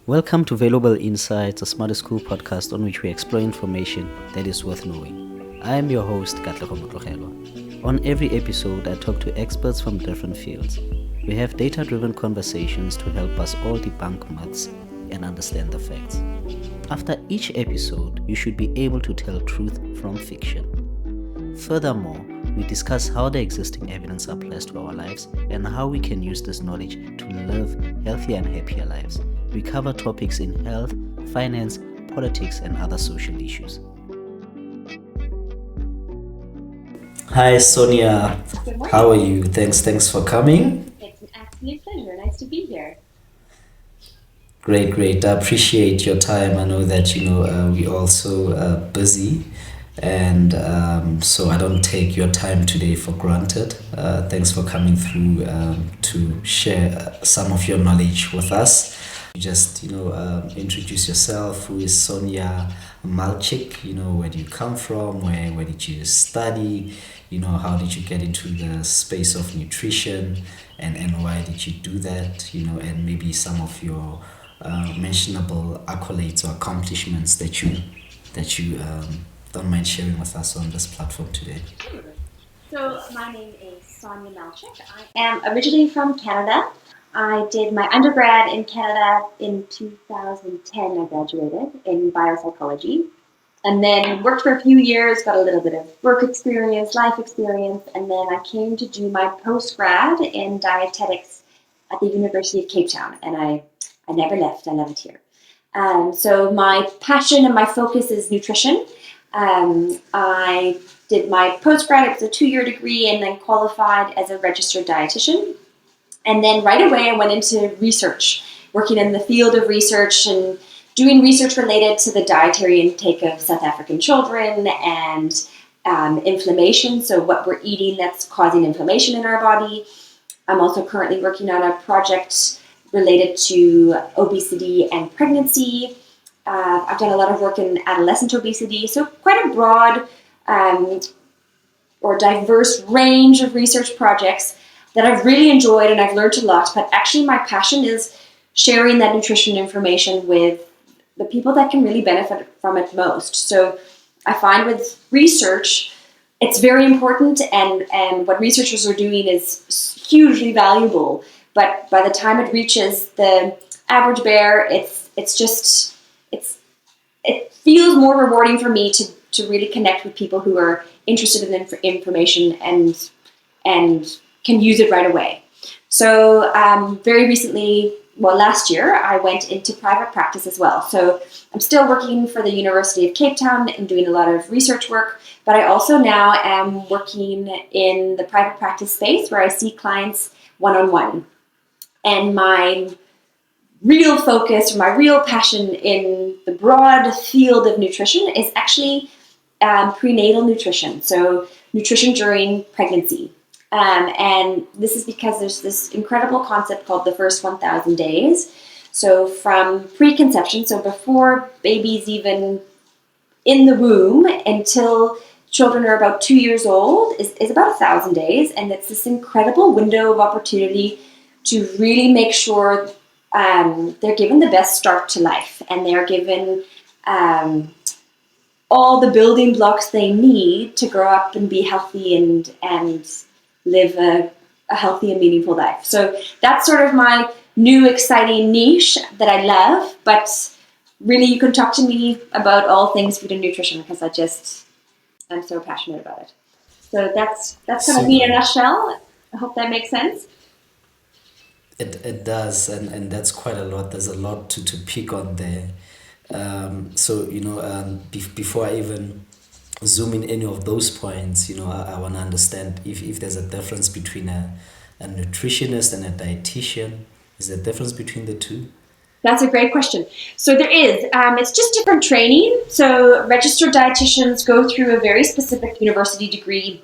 Welcome to Valauable Insights, a Smarter School podcast on which we explore information that is worth knowing. I am your host, Katlego Motlogelo. On every episode, I talk to experts from different fields. We have data-driven conversations to help us all debunk myths and understand the facts. After each episode, you should be able to tell truth from fiction. Furthermore, we discuss how the existing evidence applies to our lives and how we can use this knowledge to live healthier and happier lives. We cover topics in health, finance, politics, and other social issues. Hi, Sonia. How are you? Thanks for coming. It's an absolute pleasure. Nice to be here. Great. I appreciate your time. I know that we also busy, and so I don't take your time today for granted. Thanks for coming through to share some of your knowledge with us. Just introduce yourself. Who is Sonia Malczyk? Where do you come from? Where did you study? How did you get into the space of nutrition, and why did you do that? And maybe some of your mentionable accolades or accomplishments that you don't mind sharing with us on this platform today. So my name is Sonia Malczyk. I am originally from Canada. I did my undergrad in Canada in 2010. I graduated in biopsychology, and then worked for a few years, got a little bit of work experience, life experience, and then I came to do my postgrad in dietetics at the University of Cape Town, and I never left. I love it here. So my passion and my focus is nutrition. I did my postgrad. It was a 2-year degree, and then qualified as a registered dietitian. And then right away I went into research, working in the field of research and doing research related to the dietary intake of South African children and inflammation, so what we're eating that's causing inflammation in our body. I'm also currently working on a project related to obesity and pregnancy. I've done a lot of work in adolescent obesity, so quite a broad or diverse range of research projects that I've really enjoyed, and I've learned a lot. But actually my passion is sharing that nutrition information with the people that can really benefit from it most. So I find with research, it's very important, and what researchers are doing is hugely valuable. But by the time it reaches the average bear, it feels more rewarding for me to really connect with people who are interested in information and can use it right away. So very recently, last year, I went into private practice as well. So I'm still working for the University of Cape Town and doing a lot of research work, but I also now am working in the private practice space where I see clients one-on-one. And my real focus, my real passion in the broad field of nutrition is actually prenatal nutrition, so nutrition during pregnancy. And this is because there's this incredible concept called the first 1,000 days. So from preconception, so before baby's even in the womb until children are about 2 years old is about 1,000 days. And it's this incredible window of opportunity to really make sure they're given the best start to life, and they're given all the building blocks they need to grow up and be healthy and live a healthy and meaningful life. So that's sort of my new exciting niche that I love, but really you can talk to me about all things food and nutrition because I'm so passionate about it. So that's kind of me in a nutshell. I hope that makes sense. It does, and that's quite a lot. There's a lot to pick on there. Before I even zoom in any of those points, I want to understand if there's a difference between a nutritionist and a dietitian. Is there a difference between the two? That's a great question. So there is. It's just different training. So registered dietitians go through a very specific university degree.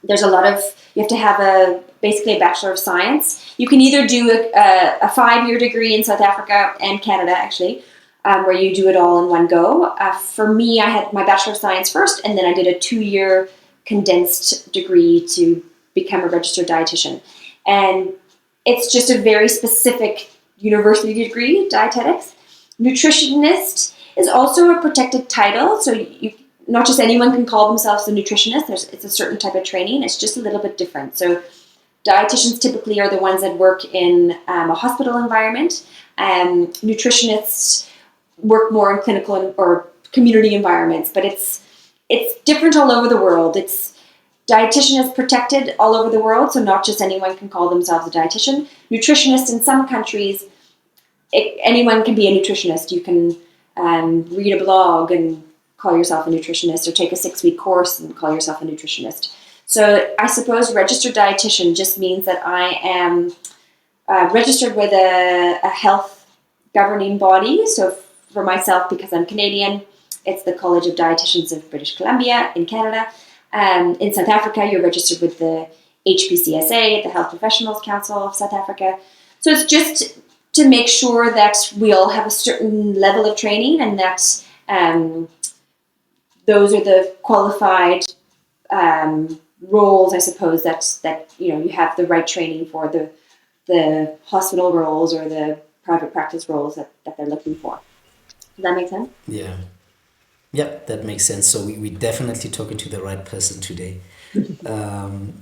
There's you have to have basically a Bachelor of Science. You can either do a 5-year degree in South Africa and Canada, actually, where you do it all in one go. For me, I had my Bachelor of Science first, and then I did a 2-year condensed degree to become a registered dietitian. And it's just a very specific university degree, dietetics. Nutritionist is also a protected title, so not just anyone can call themselves a nutritionist. It's a certain type of training. It's just a little bit different. So dietitians typically are the ones that work in a hospital environment. Nutritionists work more in clinical or community environments, but it's different all over the world. Dietitian is protected all over the world, so not just anyone can call themselves a dietitian. Nutritionist in some countries, anyone can be a nutritionist. You can read a blog and call yourself a nutritionist, or take a 6-week course and call yourself a nutritionist. So I suppose registered dietitian just means that I am registered with a health governing body. So for myself, because I'm Canadian, it's the College of Dietitians of British Columbia in Canada. In South Africa, you're registered with the HPCSA, the Health Professionals Council of South Africa. So it's just to make sure that we all have a certain level of training, and that those are the qualified roles, I suppose, that you have the right training for the hospital roles or the private practice roles that they're looking for. Does that make sense? Yeah. Yep, that makes sense. So we're definitely talking to the right person today. Um,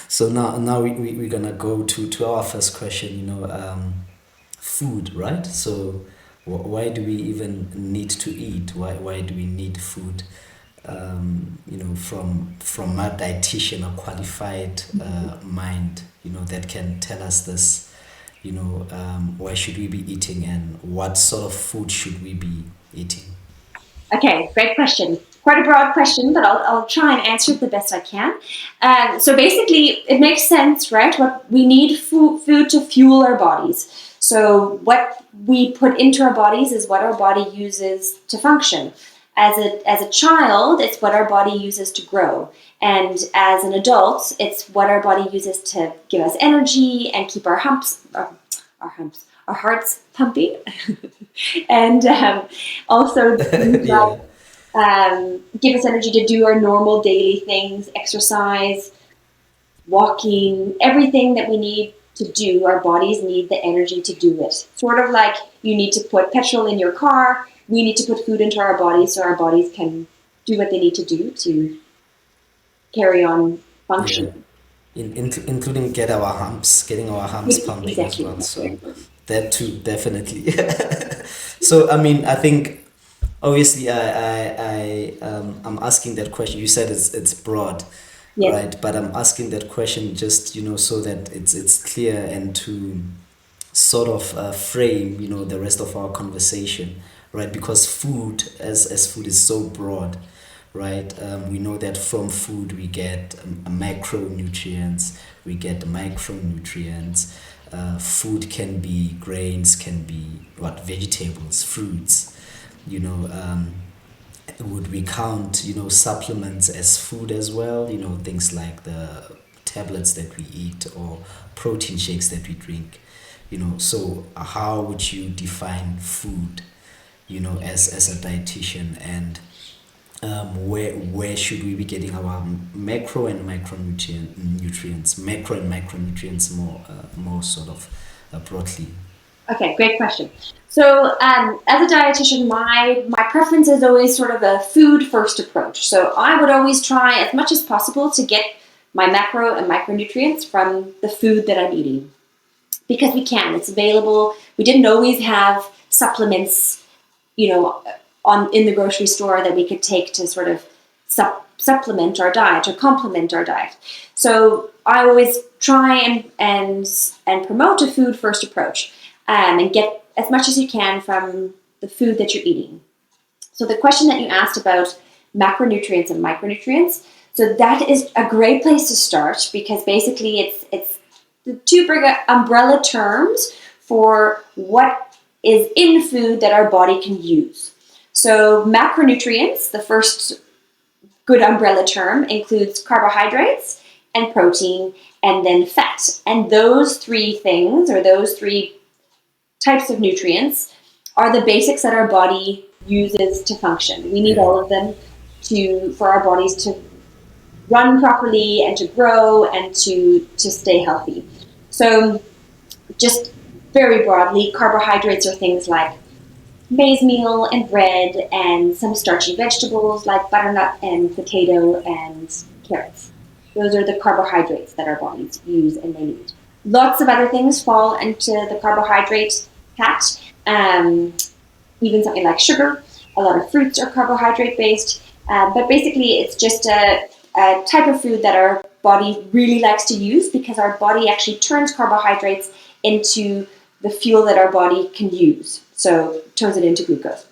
so now we're gonna go to our first question. Food, right? So why do we even need to eat? Why do we need food? From a dietitian, a qualified mind, that can tell us this. Why should we be eating, and what sort of food should we be eating? Okay, great question. Quite a broad question, but I'll try and answer it the best I can. So basically, it makes sense, right? What we need food to fuel our bodies. So what we put into our bodies is what our body uses to function. As a child, it's what our body uses to grow. And as an adult, it's what our body uses to give us energy and keep our hearts pumping. And also Yeah. give us energy to do our normal daily things, exercise, walking, everything that we need to do. Our bodies need the energy to do it. Sort of like you need to put petrol in your car, we need to put food into our bodies so our bodies can do what they need to do to carry on functioning. Including getting our humps pumping as Exactly. well. So that too, definitely. So I think obviously I'm asking that question. You said it's broad, Yes. right? But I'm asking that question just so that it's clear, and to sort of frame the rest of our conversation, right? Because food as food is so broad, right? We know that from food we get macronutrients, we get micronutrients. Food can be grains, can be vegetables, fruits. Would we count supplements as food as well? Things like the tablets that we eat, or protein shakes that we drink. So how would you define food? As a dietitian, and where should we be getting our macro and nutrients, macro and micronutrients more sort of broadly? Okay, great question. So as a dietitian, my preference is always sort of a food first approach. So I would always try as much as possible to get my macro and micronutrients from the food that I'm eating, because we can. It's available. We didn't always have supplements, in the grocery store that we could take to sort of supplement our diet or complement our diet. So I always try and promote a food first approach, and get as much as you can from the food that you're eating. So the question that you asked about macronutrients and micronutrients, so that is a great place to start, because basically it's the two big umbrella terms for what is in food that our body can use. So macronutrients, the first good umbrella term, includes carbohydrates and protein and then fat. And those three things, or those three types of nutrients, are the basics that our body uses to function. We need all of them for our bodies to run properly and to grow and to stay healthy. So just very broadly, carbohydrates are things like maize meal and bread and some starchy vegetables like butternut and potato and carrots. Those are the carbohydrates that our bodies use and they need. Lots of other things fall into the carbohydrate hat, even something like sugar. A lot of fruits are carbohydrate based, but basically it's just a type of food that our body really likes to use because our body actually turns carbohydrates into the fuel that our body can use. So turns it into glucose.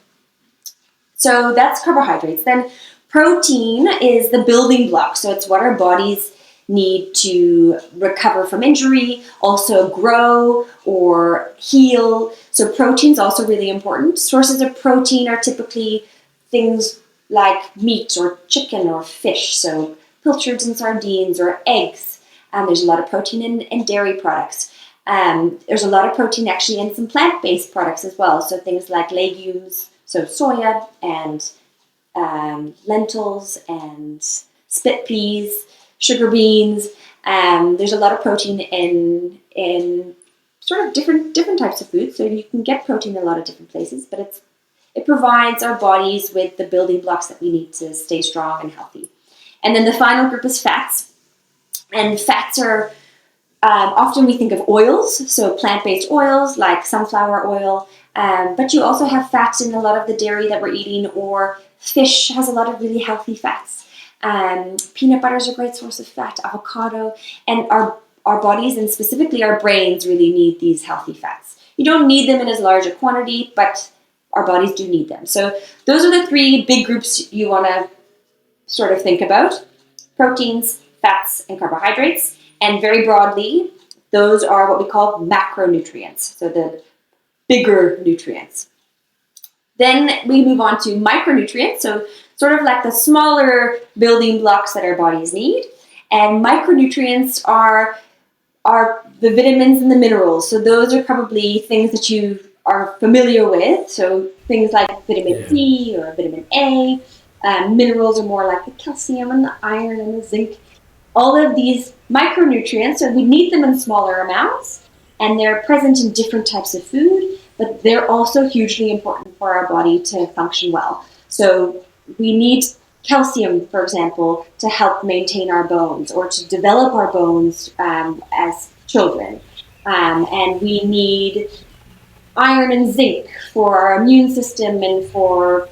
So that's carbohydrates. Then protein is the building block. So it's what our bodies need to recover from injury, also grow or heal. So protein's also really important. Sources of protein are typically things like meat or chicken or fish. So pilchards and sardines or eggs. There's a lot of protein in dairy products. There's a lot of protein actually in some plant-based products as well. So things like legumes, so soya and lentils and split peas, sugar beans. There's a lot of protein in sort of different types of foods. So you can get protein in a lot of different places, but it provides our bodies with the building blocks that we need to stay strong and healthy. And then the final group is fats. And fats are often we think of oils, so plant-based oils like sunflower oil, but you also have fats in a lot of the dairy that we're eating, or fish has a lot of really healthy fats. Peanut butter is a great source of fat, avocado, and our bodies and specifically our brains really need these healthy fats. You don't need them in as large a quantity, but our bodies do need them. So those are the three big groups you want to sort of think about: proteins, fats, and carbohydrates. And very broadly, those are what we call macronutrients, so the bigger nutrients. Then we move on to micronutrients, so sort of like the smaller building blocks that our bodies need. And micronutrients are the vitamins and the minerals. So those are probably things that you are familiar with. So things like vitamin C or vitamin A. Minerals are more like the calcium and the iron and the zinc. All of these micronutrients, so we need them in smaller amounts, and they're present in different types of food, but they're also hugely important for our body to function well. So we need calcium, for example, to help maintain our bones or to develop our bones as children. And we need iron and zinc for our immune system and for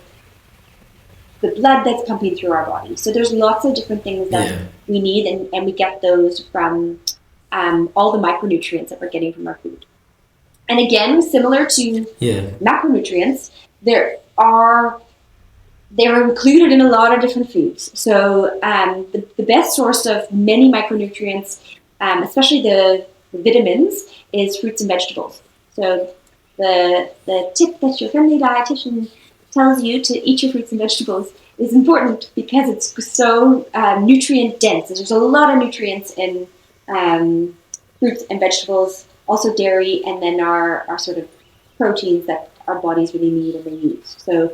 the blood that's pumping through our body. So there's lots of different things that we need, and we get those from all the micronutrients that we're getting from our food. And again, similar to macronutrients, they're included in a lot of different foods. So the best source of many micronutrients, especially the vitamins, is fruits and vegetables. So the tip that your friendly dietitian tells you to eat your fruits and vegetables is important because it's so nutrient dense. There's a lot of nutrients in fruits and vegetables, also dairy, and then our sort of proteins that our bodies really need and they use. So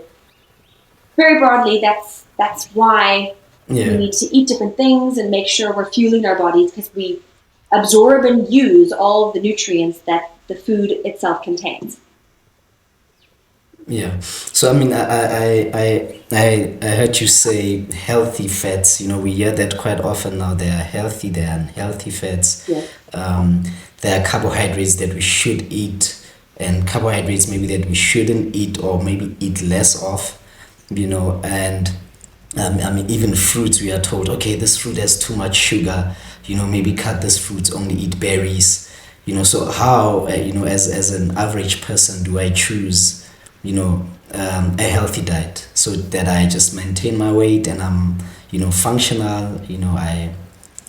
very broadly, that's why we need to eat different things and make sure we're fueling our bodies, because we absorb and use all of the nutrients that the food itself contains. Yeah. So I mean, I heard you say healthy fats. You know, we hear that quite often now. There are healthy, there are unhealthy fats. Yeah. There are carbohydrates that we should eat, and carbohydrates maybe that we shouldn't eat or maybe eat less of. You know, and I mean, even fruits, we are told, okay, this fruit has too much sugar. You know, maybe cut this fruit, only eat berries. You know, so how as an average person do I choose a healthy diet so that I just maintain my weight and I'm, functional,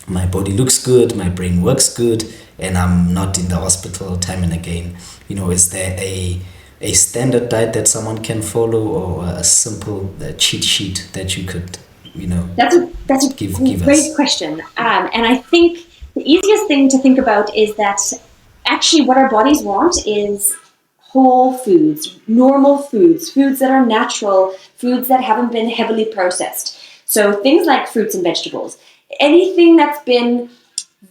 my body looks good, my brain works good, and I'm not in the hospital time and again. Is there a standard diet that someone can follow, or a simple cheat sheet that you could, That's a give great us? question. And I think the easiest thing to think about is that actually what our bodies want is whole foods, normal foods, foods that are natural, foods that haven't been heavily processed. So things like fruits and vegetables. Anything that's been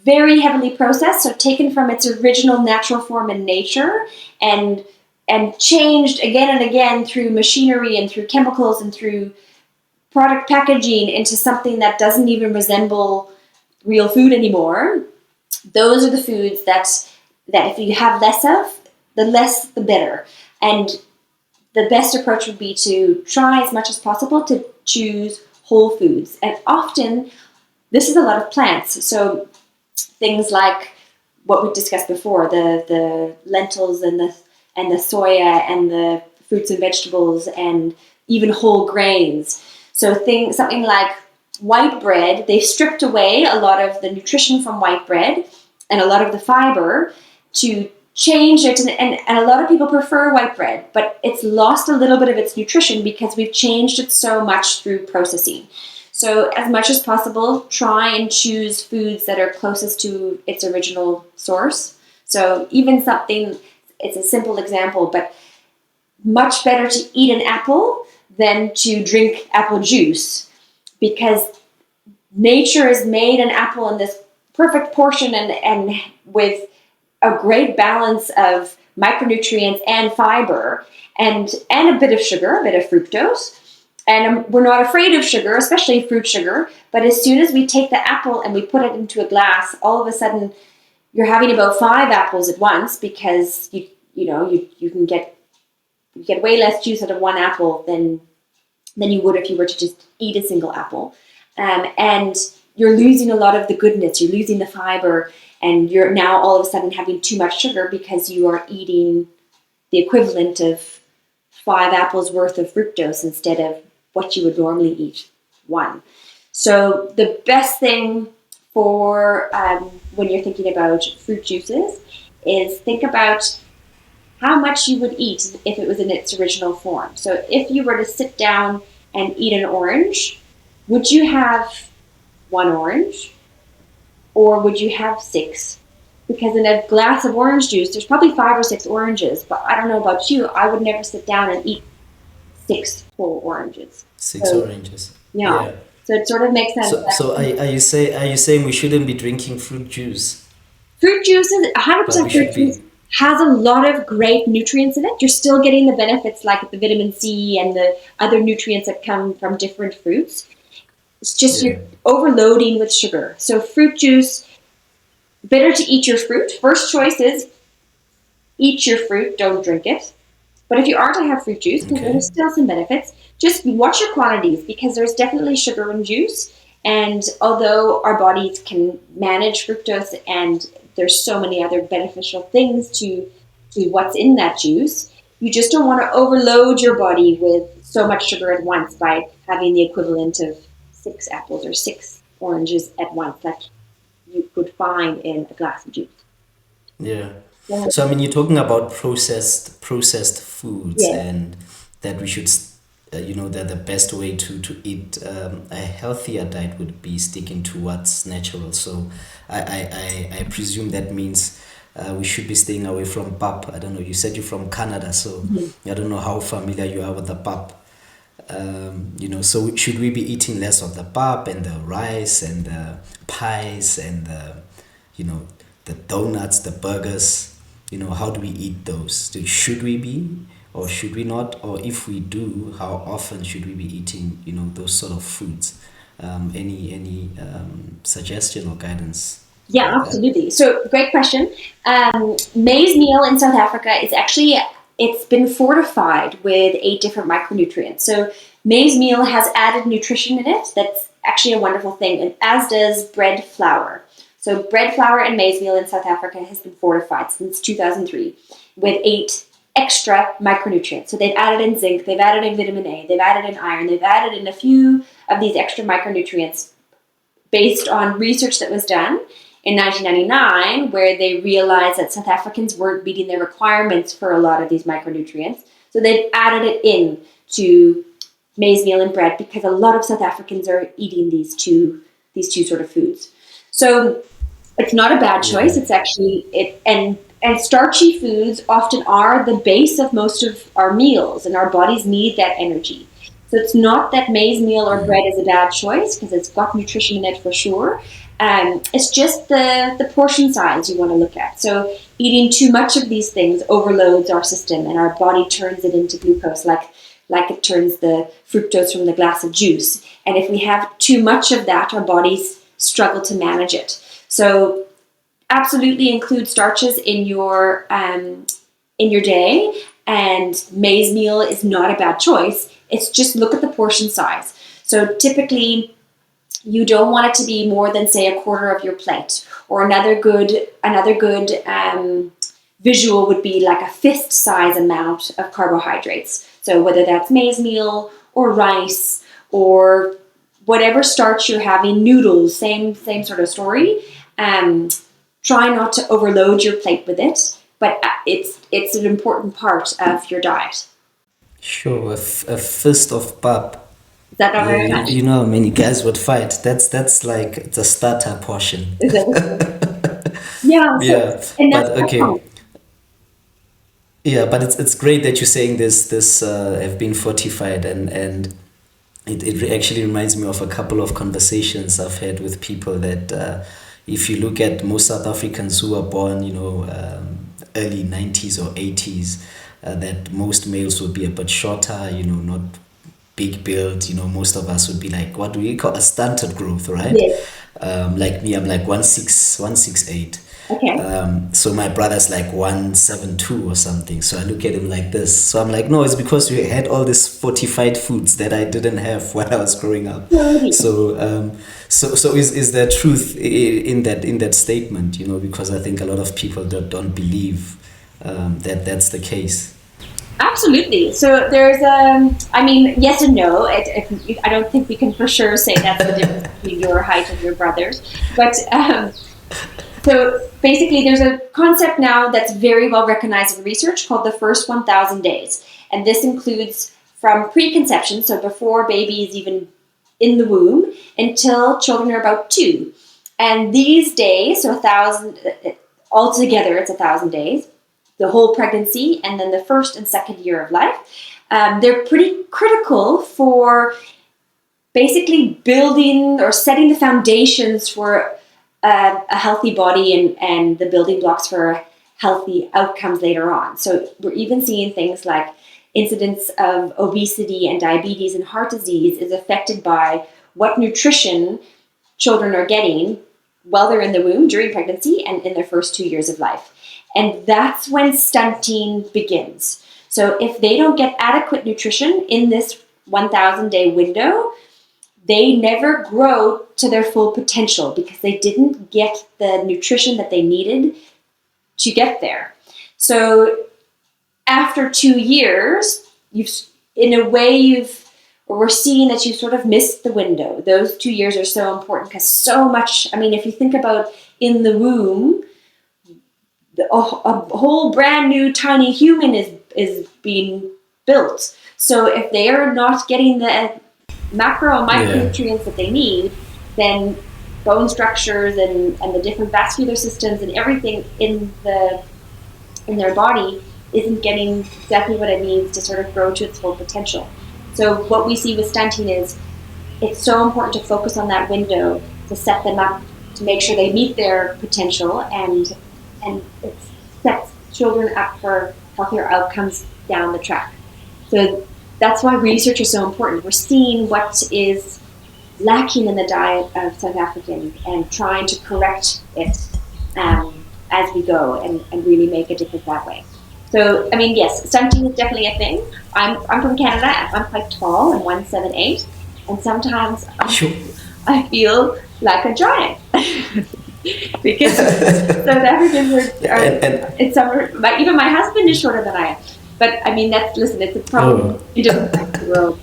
very heavily processed, so taken from its original natural form in nature and and changed again and again through machinery and through chemicals and through product packaging into something that doesn't even resemble real food anymore, those are the foods that if you have less of, the less the better. And the best approach would be to try as much as possible to choose whole foods. And often, this is a lot of plants. So things like what we discussed before, the lentils and the soya and the fruits and vegetables and even whole grains. So something like white bread, they've stripped away a lot of the nutrition from white bread and a lot of the fiber to change it. And a lot of people prefer white bread, but it's lost a little bit of its nutrition because we've changed it so much through processing. So as much as possible, try and choose foods that are closest to its original source. So even something, it's a simple example, but much better to eat an apple than to drink apple juice, because nature has made an apple in this perfect portion and with a great balance of micronutrients and fiber and a bit of sugar, a bit of fructose. And we're not afraid of sugar, especially fruit sugar. But as soon as we take the apple and we put it into a glass, all of a sudden you're having about 5 apples at once, because you can get way less juice out of one apple than you would if you were to just eat a single apple. And you're losing a lot of the goodness. You're losing the fiber, and you're now all of a sudden having too much sugar because you are eating the equivalent of 5 apples worth of fructose instead of what you would normally eat, 1. So the best thing for when you're thinking about fruit juices is think about how much you would eat if it was in its original form. So if you were to sit down and eat an orange, would you have 1 orange or would you have 6? Because in a glass of orange juice, there's probably 5 or 6 oranges, but I don't know about you, I would never sit down and eat 6 whole oranges. 6 oranges. Yeah. So it sort of makes sense. So are you saying we shouldn't be drinking fruit juice? Fruit juice is 100% fruit juice. Has a lot of great nutrients in it. You're still getting the benefits like the vitamin C and the other nutrients that come from different fruits. It's just you're overloading with sugar. So fruit juice, better to eat your fruit. First choice is eat your fruit, don't drink it. But if you are to have fruit juice, because there's still some benefits, just watch your quantities, because there's definitely sugar in juice. And although our bodies can manage fructose and there's so many other beneficial things to what's in that juice, you just don't want to overload your body with so much sugar at once by having the equivalent of 6 apples or 6 oranges at once that you could find in a glass of juice. Yeah. So I mean, you're talking about processed foods, and that we should, that the best way to eat a healthier diet would be sticking to what's natural. So I presume that means we should be staying away from pap. I don't know. You said you're from Canada, so I don't know how familiar you are with the pap. So should we be eating less of the pap and the rice and the pies and the donuts, the burgers? How do we eat those? Should we be, or should we not? Or if we do, how often should we be eating, those sort of foods? Any suggestion or guidance? Yeah, absolutely. So great question. Maize meal in South Africa is actually, it's been fortified with 8 different micronutrients. So maize meal has added nutrition in it. That's actually a wonderful thing, and as does bread flour. So bread flour and maize meal in South Africa has been fortified since 2003 with 8 extra micronutrients. So they've added in zinc, they've added in vitamin A, they've added in iron, they've added in a few of these extra micronutrients based on research that was done in 1999, where they realized that South Africans weren't meeting their requirements for a lot of these micronutrients. So they've added it in to maize meal and bread, because a lot of South Africans are eating these two sort of foods. So it's not a bad choice. It's actually and starchy foods often are the base of most of our meals, and our bodies need that energy. So it's not that maize meal or bread is a bad choice, because it's got nutrition in it for sure. It's just the portion size you want to look at. So eating too much of these things overloads our system, and our body turns it into glucose, like it turns the fructose from the glass of juice. And if we have too much of that, our bodies struggle to manage it. So absolutely include starches in your day, and maize meal is not a bad choice. It's just look at the portion size. So typically you don't want it to be more than, say, a quarter of your plate. Or another good visual would be like a fist size amount of carbohydrates. So whether that's maize meal or rice or whatever starch you're having, noodles, same sort of story. Try not to overload your plate with it, but it's an important part of your diet. Sure, a fist of pap. Is that not very much? You know how many guys would fight. That's like the starter portion. Is that yeah. Yeah, And but that's okay. Yeah, but it's great that you're saying this have been fortified, and it actually reminds me of a couple of conversations I've had with people that if you look at most South Africans who are born, early 90s or 80s, that most males would be a bit shorter, not big build. Most of us would be like, what do we call a stunted growth, right? yes. Like me, I'm like 168. Okay. So my brother's like 172 or something. So I look at him like this. So I'm like, no, it's because we had all these fortified foods that I didn't have when I was growing up. Totally. So is there truth in that statement? Because I think a lot of people don't believe that that's the case. Absolutely. So there's yes and no. I don't think we can for sure say that's the difference between your height and your brother's. But so basically, there's a concept now that's very well recognized in research called the first 1,000 days, and this includes from preconception, so before baby is even in the womb, until children are about 2. And these days, so 1,000 altogether, it's 1,000 days. The whole pregnancy, and then the first and second year of life. They're pretty critical for basically building or setting the foundations for a healthy body and the building blocks for healthy outcomes later on. So we're even seeing things like incidence of obesity and diabetes and heart disease is affected by what nutrition children are getting while they're in the womb, during pregnancy, and in their first 2 years of life. And that's when stunting begins. So if they don't get adequate nutrition in this 1,000-day window, they never grow to their full potential because they didn't get the nutrition that they needed to get there. So after 2 years, we're seeing that you sort of missed the window. Those 2 years are so important because so much, if you think about in the womb, a whole brand new tiny human is being built. So if they are not getting the macro and micronutrients that they need, then bone structures and the different vascular systems and everything in their body isn't getting exactly what it needs to sort of grow to its full potential. So what we see with stunting is it's so important to focus on that window to set them up to make sure they meet their potential and it sets children up for healthier outcomes down the track. So that's why research is so important. We're seeing what is lacking in the diet of South Africans and trying to correct it as we go and really make a difference that way. So, yes, stunting is definitely a thing. I'm from Canada. I'm quite tall. I'm 178. And sometimes I feel like a giant. Because South Africans it's summer. Even my husband is shorter than I am. But it's a problem in different parts of the world.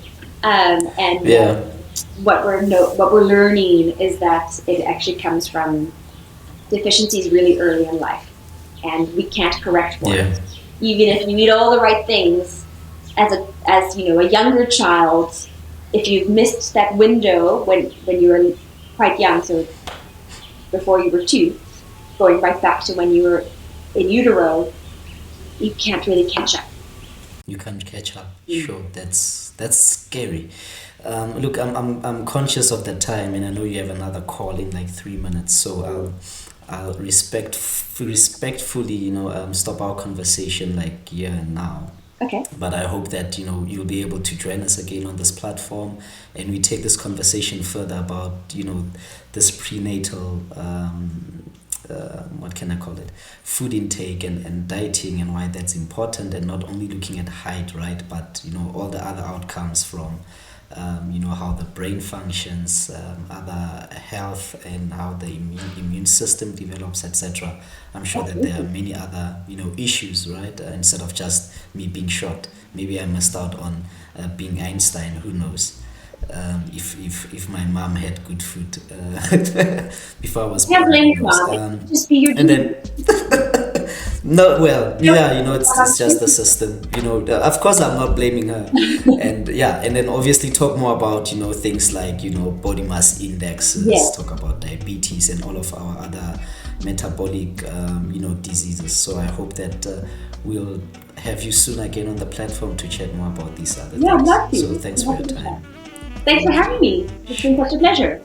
What we're learning is that it actually comes from deficiencies really early in life, and we can't correct for it. Even if you eat all the right things, as a younger child, if you've missed that window when you were quite young, so before you were 2, going right back to when you were in utero, you can't really catch up. You can't catch up. Sure, that's scary. Look, I'm conscious of the time, and I know you have another call in like 3 minutes, so I'll respectfully, stop our conversation like here and now. Okay. But I hope that you'll be able to join us again on this platform, and we take this conversation further about this prenatal what can I call it, food intake and dieting, and why that's important, and not only looking at height, right, but all the other outcomes from how the brain functions, other health, and how the immune system develops, etc. I'm sure that there are many other issues, right? Instead of just me being short, maybe I missed out on being Einstein. Who knows? If my mom had good food before I was Can't born, blame who your knows? mom. Just be your And then no, well, yeah, it's just the system. Of course, I'm not blaming her. And yeah, and then obviously talk more about things like body mass indexes, Yes. talk about diabetes and all of our other metabolic diseases. So I hope that we'll have you soon again on the platform to chat more about these other Yeah, I'd things. love to. So thanks for your Happy to time. chat. Thanks for having me. It's been such a pleasure.